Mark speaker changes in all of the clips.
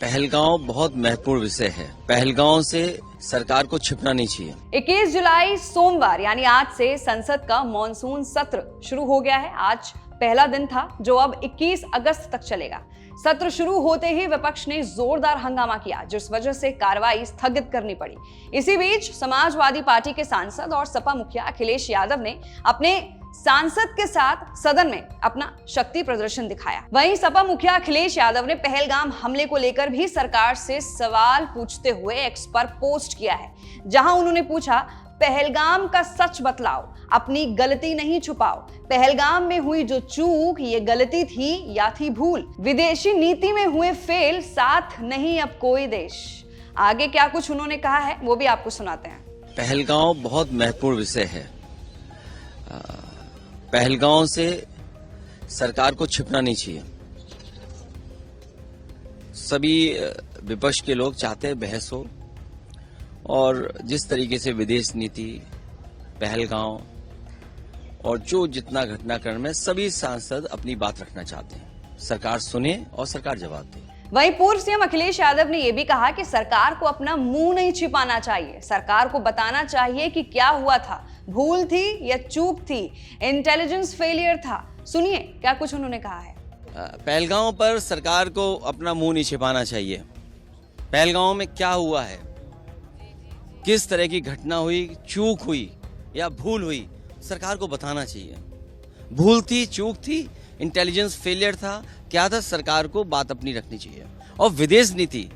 Speaker 1: पहलगांव बहुत महत्वपूर्ण विषय है। पहलगांव से सरकार को छिपना नहीं चाहिए।
Speaker 2: 21 जुलाई सोमवार यानी आज से संसद का मॉनसून सत्र शुरू हो गया है। आज पहला दिन था जो अब 21 अगस्त तक चलेगा। सत्र शुरू होते ही विपक्ष ने जोरदार हंगामा किया, जिस वजह से कार्रवाई स्थगित करनी पड़ी। इसी बीच समाजवादी पार्टी के सांसद और सपा मुखिया अखिलेश यादव ने अपने सांसद के साथ सदन में अपना शक्ति प्रदर्शन दिखाया। वहीं सपा मुखिया अखिलेश यादव ने पहलगाम हमले को लेकर भी सरकार से सवाल पूछते हुए एक्स पर पोस्ट किया है, जहां उन्होंने पूछा, पहलगाम का सच बतलाओ, अपनी गलती नहीं छुपाओ। पहलगाम में हुई जो चूक ये गलती थी या थी भूल। विदेशी नीति में हुए फेल, साथ नहीं अब कोई देश। आगे क्या कुछ उन्होंने कहा है वो भी आपको सुनाते हैं।
Speaker 1: पहलगांव बहुत महत्वपूर्ण विषय है। पहलगांव से सरकार को छिपना नहीं चाहिए। सभी विपक्ष के लोग चाहते हैं बहस हो, और जिस तरीके से विदेश नीति, पहलगांव और जो जितना घटनाक्रम है, सभी सांसद अपनी बात रखना चाहते हैं। सरकार सुने और सरकार जवाब दे।
Speaker 2: वहीं पूर्व सीएम अखिलेश यादव ने यह भी कहा कि सरकार को अपना मुंह नहीं छिपाना चाहिए। सरकार को बताना चाहिए कि क्या हुआ था, भूल थी या चूक थी, इंटेलिजेंस फेलियर था। सुनिए क्या कुछ उन्होंने कहा है।
Speaker 1: पहलगांव पर सरकार को अपना मुंह नहीं छिपाना चाहिए। पहलगांव में क्या हुआ है, किस तरह की घटना हुई, चूक हुई या भूल हुई, सरकार को बताना चाहिए। भूल थी, चूक थी, इंटेलिजेंस फेलियर था, क्या था, सरकार को बात अपनी रखनी चाहिए। और विदेश नीति,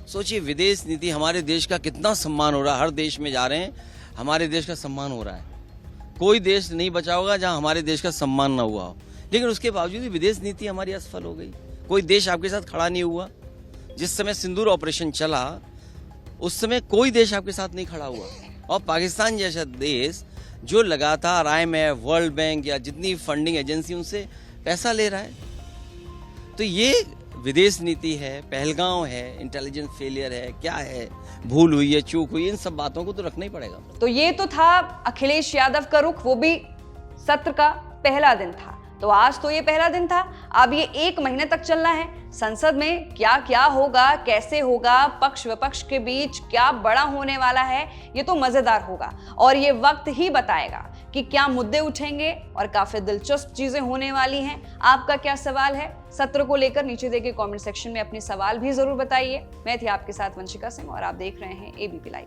Speaker 1: सोचिए विदेश नीति, हमारे देश का कितना सम्मान हो रहा है। हर देश में जा रहे हैं, हमारे देश का सम्मान हो रहा है। कोई देश नहीं बचा होगा जहां हमारे देश का सम्मान ना हुआ हो, लेकिन उसके बावजूद विदेश नीति हमारी असफल हो गई। कोई देश आपके साथ खड़ा नहीं हुआ। जिस समय सिंदूर ऑपरेशन चला उस समय कोई देश आपके साथ नहीं खड़ा हुआ, और पाकिस्तान जैसा देश जो लगातार IMF, वर्ल्ड बैंक या जितनी फंडिंग एजेंसी उनसे पैसा ले रहा है। तो ये विदेश नीति है, पहलगांव है, इंटेलिजेंस फेलियर है, क्या है, भूल हुई है, चूक हुई, इन सब बातों को तो रखना ही पड़ेगा।
Speaker 2: तो ये तो था अखिलेश यादव का रुख, वो भी सत्र का पहला दिन था। तो आज तो ये पहला दिन था, अब ये 1 महीने तक चलना है। संसद में क्या क्या होगा, कैसे होगा, पक्ष विपक्ष के बीच क्या बड़ा होने वाला है, ये तो मजेदार होगा। और ये वक्त ही बताएगा कि क्या मुद्दे उठेंगे और काफी दिलचस्प चीजें होने वाली हैं। आपका क्या सवाल है सत्र को लेकर, नीचे दिए गए कमेंट सेक्शन में अपने सवाल भी जरूर बताइए। मैं थी आपके साथ वंशिका सिंह और आप देख रहे हैं ABP लाइव।